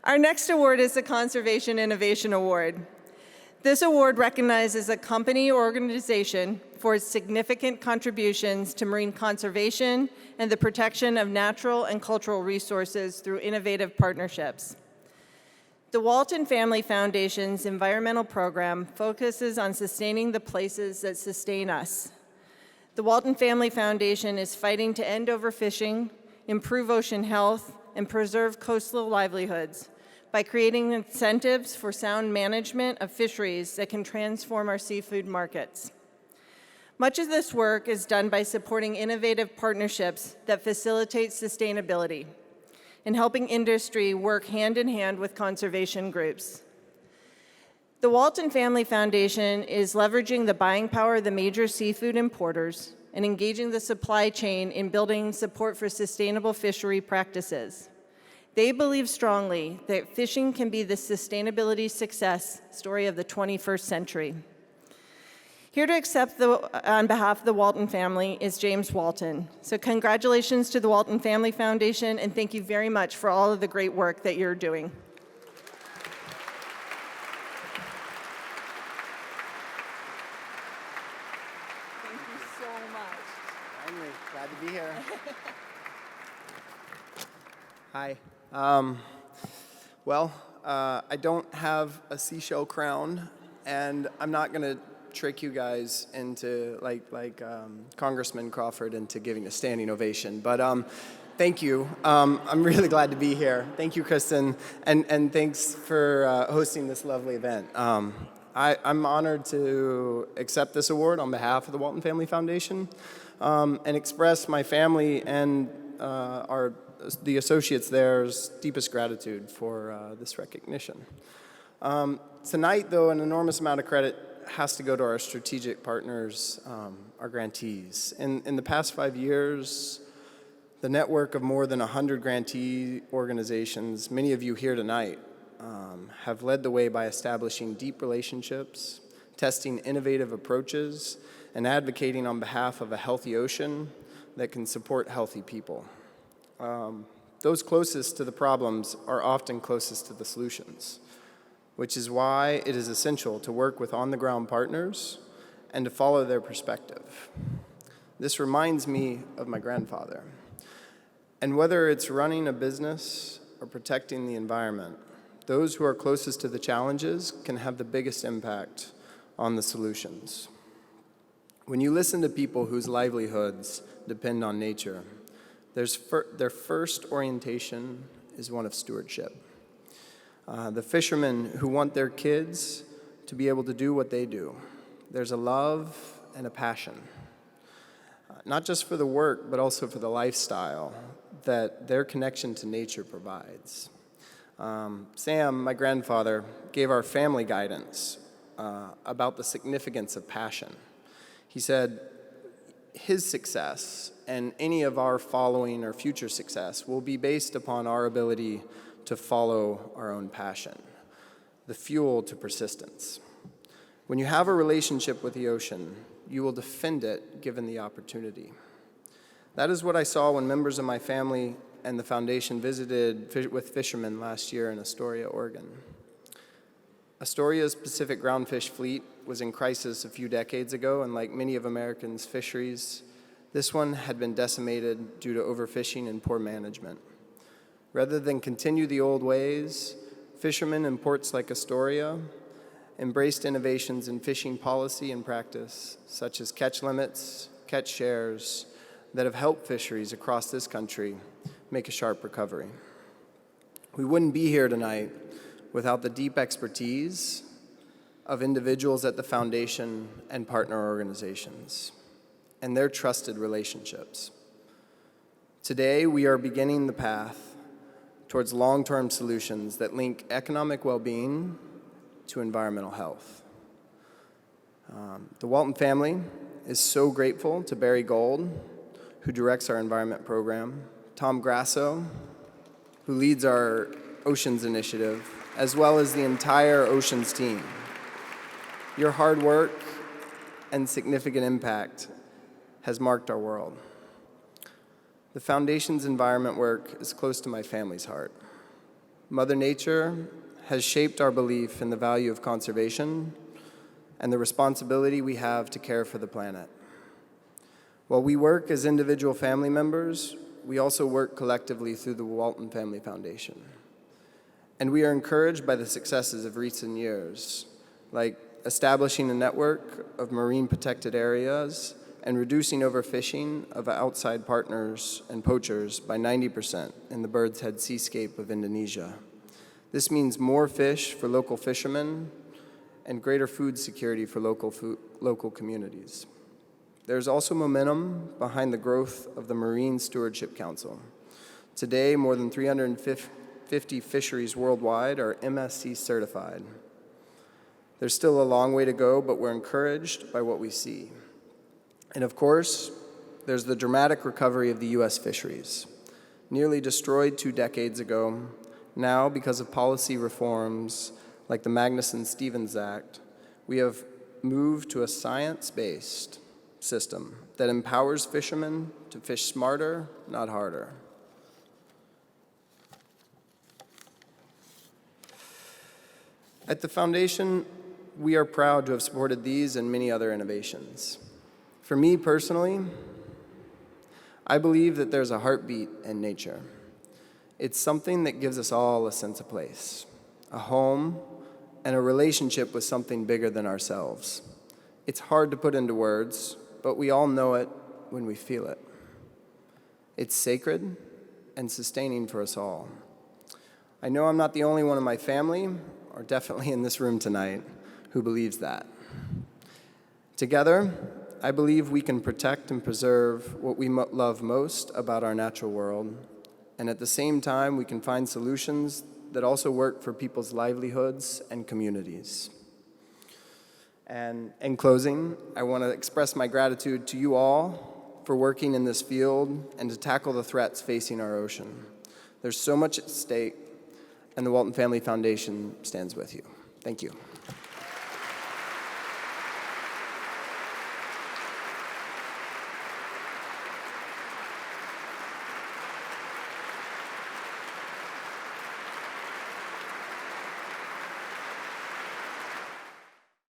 Our next award is the Conservation Innovation Award. This award recognizes a company or organization for its significant contributions to marine conservation and the protection of natural and cultural resources through innovative partnerships. The Walton Family Foundation's environmental program focuses on sustaining the places that sustain us. The Walton Family Foundation is fighting to end overfishing, improve ocean health, and preserve coastal livelihoods by creating incentives for sound management of fisheries that can transform our seafood markets. Much of this work is done by supporting innovative partnerships that facilitate sustainability and helping industry work hand in hand with conservation groups. The Walton Family Foundation is leveraging the buying power of the major seafood importers and engaging the supply chain in building support for sustainable fishery practices. They believe strongly that fishing can be the sustainability success story of the 21st century. Here to accept on behalf of the Walton family is James Walton. So congratulations to the Walton Family Foundation, and thank you very much for all of the great work that you're doing. Thank you so much. Finally, glad to be here. Hi. I don't have a seashell crown, and I'm not going to trick you guys into, like Congressman Crawford, into giving a standing ovation. But thank you. I'm really glad to be here. Thank you, Kristen, and thanks for hosting this lovely event. I'm honored to accept this award on behalf of the Walton Family Foundation and express my family and the associates there's deepest gratitude for this recognition. Tonight, though, an enormous amount of credit has to go to our strategic partners, our grantees. In the past 5 years, the network of more than 100 grantee organizations, many of you here tonight, have led the way by establishing deep relationships, testing innovative approaches, and advocating on behalf of a healthy ocean that can support healthy people. Those closest to the problems are often closest to the solutions, which is why it is essential to work with on-the-ground partners and to follow their perspective. This reminds me of my grandfather. And whether it's running a business or protecting the environment, those who are closest to the challenges can have the biggest impact on the solutions. When you listen to people whose livelihoods depend on nature, their first orientation is one of stewardship. The fishermen who want their kids to be able to do what they do. There's a love and a passion, not just for the work, but also for the lifestyle that their connection to nature provides. Sam, my grandfather, gave our family guidance about the significance of passion. He said, his success and any of our following or future success will be based upon our ability to follow our own passion, the fuel to persistence. When you have a relationship with the ocean, you will defend it given the opportunity. That is what I saw when members of my family and the foundation visited with fishermen last year in Astoria, Oregon. Astoria's Pacific groundfish fleet was in crisis a few decades ago, and like many of Americans' fisheries, this one had been decimated due to overfishing and poor management. Rather than continue the old ways, fishermen in ports like Astoria embraced innovations in fishing policy and practice, such as catch limits, catch shares, that have helped fisheries across this country make a sharp recovery. We wouldn't be here tonight without the deep expertise of individuals at the foundation and partner organizations and their trusted relationships. Today, we are beginning the path towards long-term solutions that link economic well-being to environmental health. The Walton family is so grateful to Barry Gold, who directs our environment program, Tom Grasso, who leads our Oceans Initiative, as well as the entire Oceans team. Your hard work and significant impact has marked our world. The Foundation's environment work is close to my family's heart. Mother Nature has shaped our belief in the value of conservation and the responsibility we have to care for the planet. While we work as individual family members, we also work collectively through the Walton Family Foundation. And we are encouraged by the successes of recent years, like establishing a network of marine protected areas and reducing overfishing of outside partners and poachers by 90% in the Bird's Head seascape of Indonesia. This means more fish for local fishermen and greater food security for local communities. There's also momentum behind the growth of the Marine Stewardship Council. Today, more than 350 fisheries worldwide are MSC certified. There's still a long way to go, but we're encouraged by what we see. And of course, there's the dramatic recovery of the U.S. fisheries. Nearly destroyed 2 decades ago, now because of policy reforms like the Magnuson-Stevens Act, we have moved to a science-based system that empowers fishermen to fish smarter, not harder. At the Foundation, we are proud to have supported these and many other innovations. For me personally, I believe that there's a heartbeat in nature. It's something that gives us all a sense of place, a home, and a relationship with something bigger than ourselves. It's hard to put into words, but we all know it when we feel it. It's sacred and sustaining for us all. I know I'm not the only one in my family, or definitely in this room tonight, who believes that. Together, I believe we can protect and preserve what we love most about our natural world, and at the same time, we can find solutions that also work for people's livelihoods and communities. And in closing, I want to express my gratitude to you all for working in this field and to tackle the threats facing our ocean. There's so much at stake, and the Walton Family Foundation stands with you. Thank you.